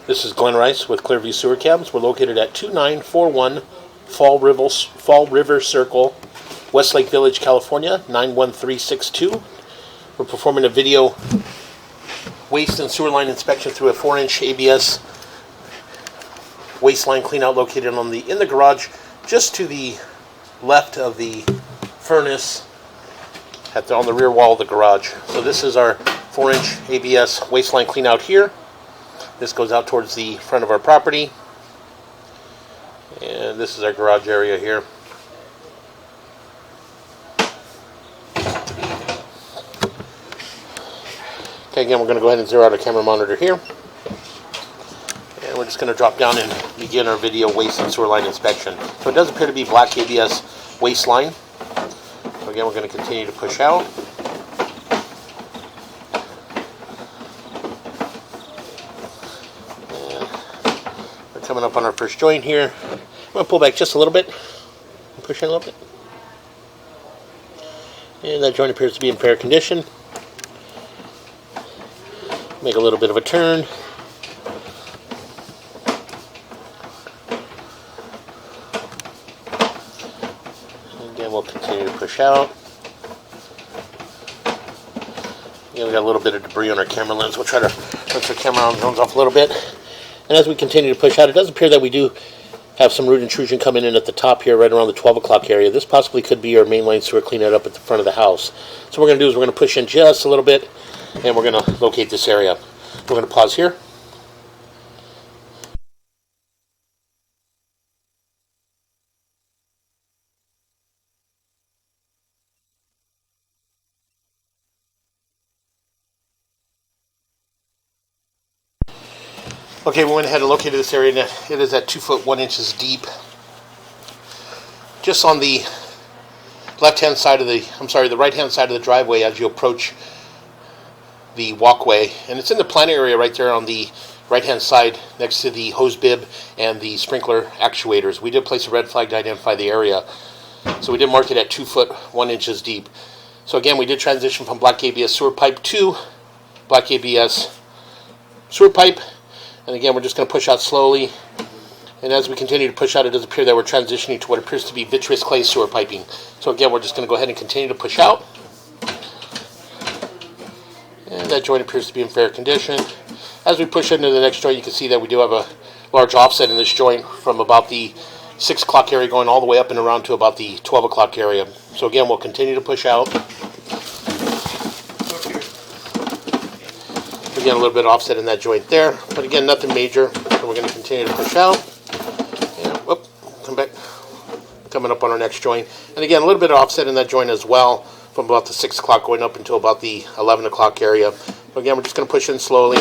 This is Glenn Rice with Clearview Sewer Cams. We're located at 2941 Fall River Circle, Westlake Village, California, 91362. We're performing a video waste and sewer line inspection through a 4-inch ABS waste line cleanout located in the garage just to the left of the furnace on the rear wall of the garage. So this is our 4-inch ABS waste line cleanout here. This goes out towards the front of our property, and this is our garage area here. Okay, again, we're going to go ahead and zero out our camera monitor here, and we're just going to drop down and begin our video waste and sewer line inspection. So it does appear to be black ABS waste line. So again, we're going to continue to push out. Coming up on our first joint here. I'm going to pull back just a little bit and push in a little bit. And that joint appears to be in fair condition. Make a little bit of a turn. And again, we'll continue to push out. Again, we got a little bit of debris on our camera lens. We'll try to rinse our camera lens off a little bit. And as we continue to push out, it does appear that we do have some root intrusion coming in at the top here, right around the 12 o'clock area. This possibly could be our mainline sewer cleaning up at the front of the house. So what we're going to do is we're going to push in just a little bit, and we're going to locate this area. We're going to pause here. Okay, we went ahead and located this area, and it is at 2 foot 1 inches deep. Just on the right-hand side of the driveway as you approach the walkway. And it's in the plant area right there on the right-hand side next to the hose bib and the sprinkler actuators. We did place a red flag to identify the area. So we did mark it at 2 foot 1 inches deep. So again, we did transition from black ABS sewer pipe to black ABS sewer pipe. And again, we're just going to push out slowly. And as we continue to push out, it does appear that we're transitioning to what appears to be vitreous clay sewer piping. So again, we're just going to go ahead and continue to push out. And that joint appears to be in fair condition. As we push into the next joint, you can see that we do have a large offset in this joint from about the 6 o'clock area going all the way up and around to about the 12 o'clock area. So again, we'll continue to push out. Again, a little bit of offset in that joint there, but again, nothing major. So we're going to continue to push out. And whoop, come back, coming up on our next joint. And again, a little bit of offset in that joint as well, from about the 6 o'clock going up until about the 11 o'clock area. So again, we're just going to push in slowly.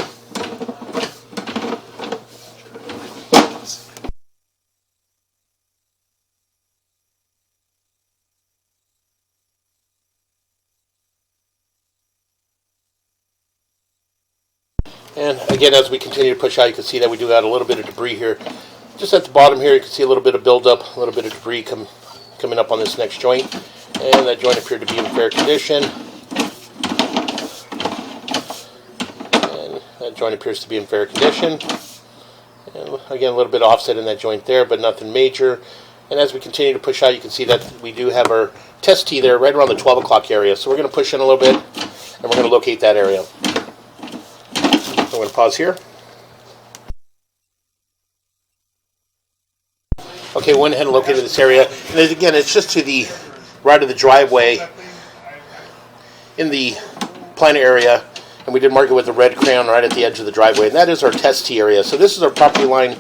And again, as we continue to push out, you can see that we do have a little bit of debris here. Just at the bottom here, you can see a little bit of buildup, a little bit of debris coming up on this next joint. And that joint appeared to be in fair condition. And that joint appears to be in fair condition. And again, a little bit of offset in that joint there, but nothing major. And as we continue to push out, you can see that we do have our test tee there right around the 12 o'clock area. So we're going to push in a little bit, and we're going to locate that area. I'm going to pause here. Okay, we went ahead and located this area. And again, it's just to the right of the driveway in the plant area. And we did mark it with a red crayon right at the edge of the driveway. And that is our test tee area. So this is our property line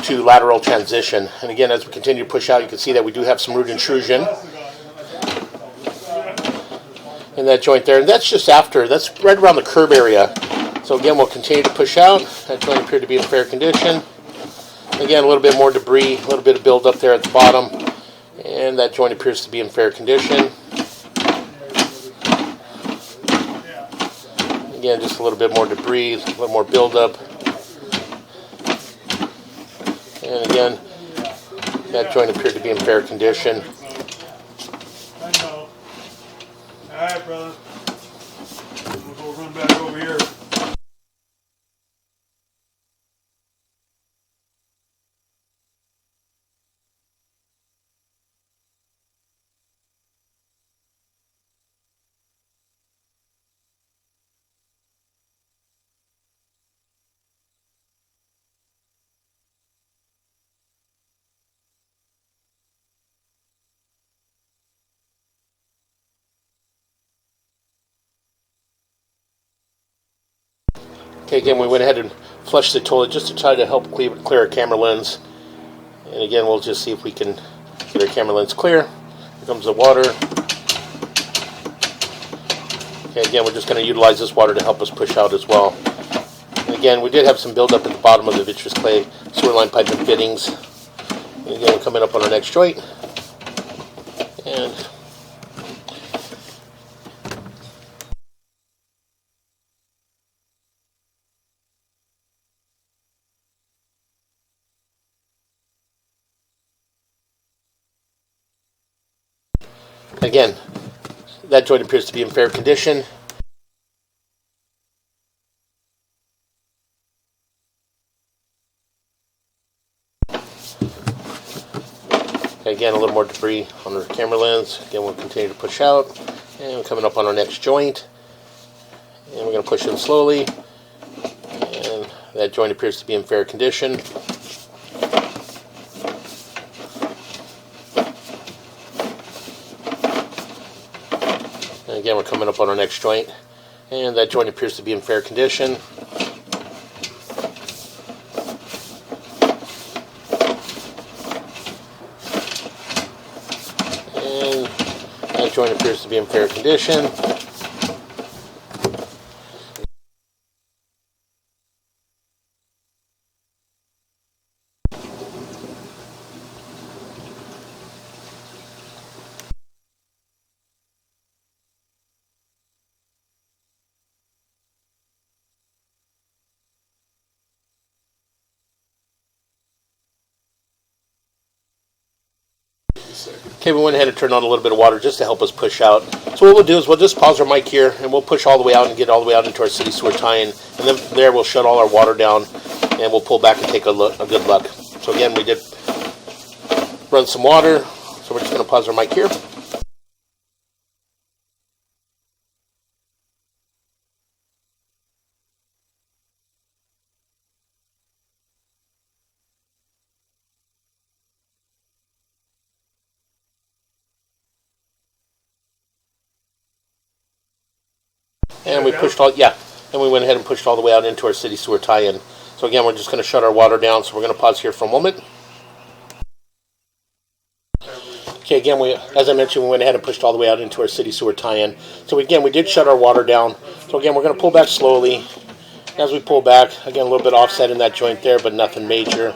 to lateral transition. And again, as we continue to push out, you can see that we do have some root intrusion in that joint there. And that's just after, that's right around the curb area. So again, we'll continue to push out. That joint appeared to be in fair condition. Again, a little bit more debris, a little bit of build up there at the bottom. And that joint appears to be in fair condition. Again, just a little bit more debris, a little more build up. And again, that joint appeared to be in fair condition. I know. All right, brother. We'll go run back over here. Okay, again, we went ahead and flushed the toilet just to try to help clear our camera lens. And again, we'll just see if we can get our camera lens clear. Here comes the water. Okay, again, we're just going to utilize this water to help us push out as well. And again, we did have some buildup at the bottom of the vitreous clay sewer line pipe and fittings. And again, we're coming up on our next joint. And again, that joint appears to be in fair condition. Again, a little more debris on our camera lens. Again, we'll continue to push out. And we're coming up on our next joint. And we're going to push in slowly. And that joint appears to be in fair condition. And again, we're coming up on our next joint. And that joint appears to be in fair condition. That joint appears to be in fair condition. Okay, we went ahead and turned on a little bit of water just to help us push out. So what we'll do is we'll just pause our mic here and we'll push all the way out and get all the way out into our city sewer tie-in. And then from there we'll shut all our water down and we'll pull back and take a good look. So again, we did run some water. So we're just going to pause our mic here. And we pushed all, and we went ahead and pushed all the way out into our city sewer tie-in. So again, we're just going to shut our water down. So we're going to pause here for a moment. Okay, again, as I mentioned, we went ahead and pushed all the way out into our city sewer tie-in. So again, we did shut our water down. So again, we're going to pull back slowly. As we pull back, again, a little bit offset in that joint there, but nothing major.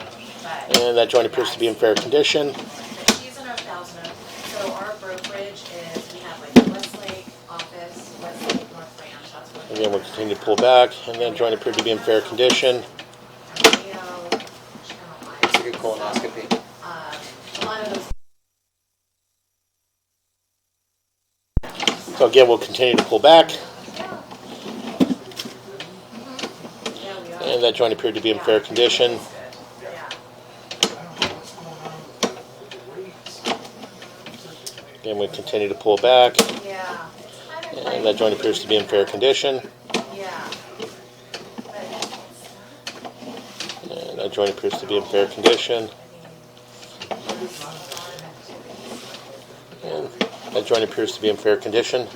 And that joint appears to be in fair condition. She's in our thousand. So our brokerage is, we have like Westlake office, Westlake North Branch. That's what Again, we'll continue to pull back, and that joint appeared to be in fair condition. It's a good colonoscopy. A lot of those. So again, we'll continue to pull back. And that joint appeared to be in fair condition. Again, we continue to pull back. And that joint appears to be in fair condition. And that joint appears to be in fair condition. And that joint appears to be in fair condition.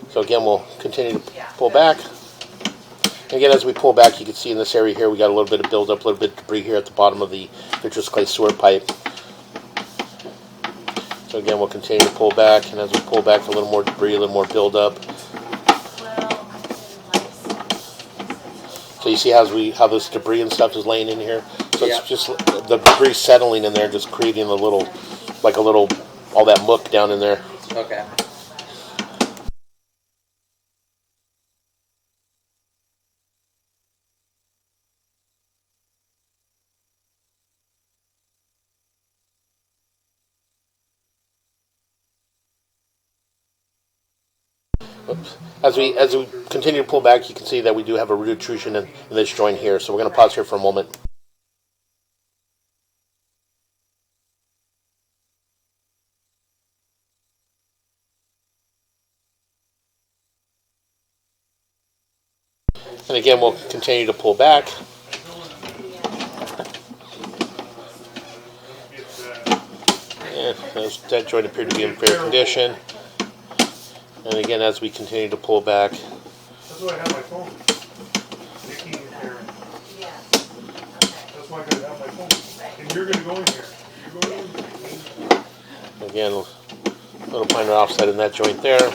So again, we'll continue to pull back. Again, as we pull back, you can see in this area here, we got a little bit of buildup, a little bit of debris here at the bottom of the vitreous clay sewer pipe. So again, we'll continue to pull back, and as we pull back, a little more debris, a little more buildup. So you see how this debris and stuff is laying in here? So it's just the debris settling in there, just creating all that muck down in there. Okay. As we continue to pull back, you can see that we do have a root intrusion in this joint here. So we're going to pause here for a moment. And again, we'll continue to pull back. that joint appeared to be in fair condition. And again, as we continue to pull back, That's why I have my phone. Nikki and Karen. Yeah. Okay. That's why I gotta have my phone. And you're gonna go in here. You're going in here. again, a little minor offset in that joint there.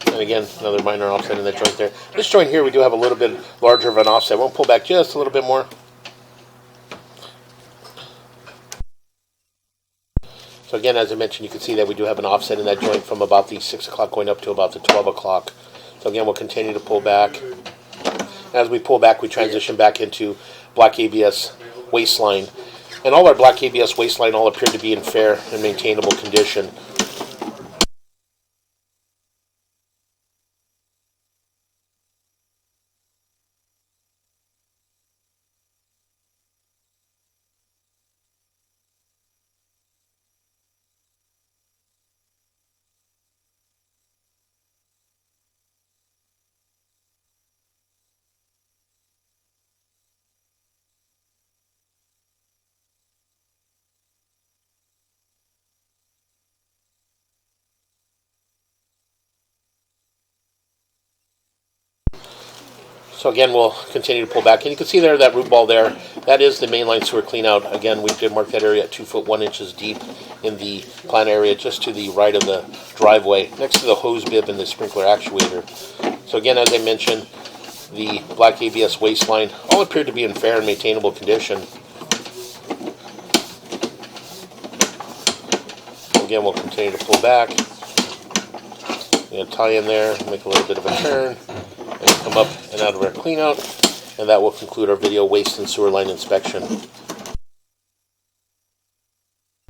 And again, another minor offset in that joint there. This joint here, we do have a little bit larger of an offset. We'll pull back just a little bit more. So again, as I mentioned, you can see that we do have an offset in that joint from about the 6 o'clock going up to about the 12 o'clock. So again, we'll continue to pull back. As we pull back, we transition back into black ABS waistline. And all our black ABS waistline all appear to be in fair and maintainable condition. So again, we'll continue to pull back. And you can see there that root ball there. That is the mainline sewer clean out. Again, we did mark that area at 2 foot 1 inches deep in the plant area just to the right of the driveway, next to the hose bib and the sprinkler actuator. So again, as I mentioned, the black ABS waistline all appeared to be in fair and maintainable condition. Again, we'll continue to pull back. We're going to tie in there, make a little bit of a turn, and come up and out of our clean out, and that will conclude our video waste and sewer line inspection.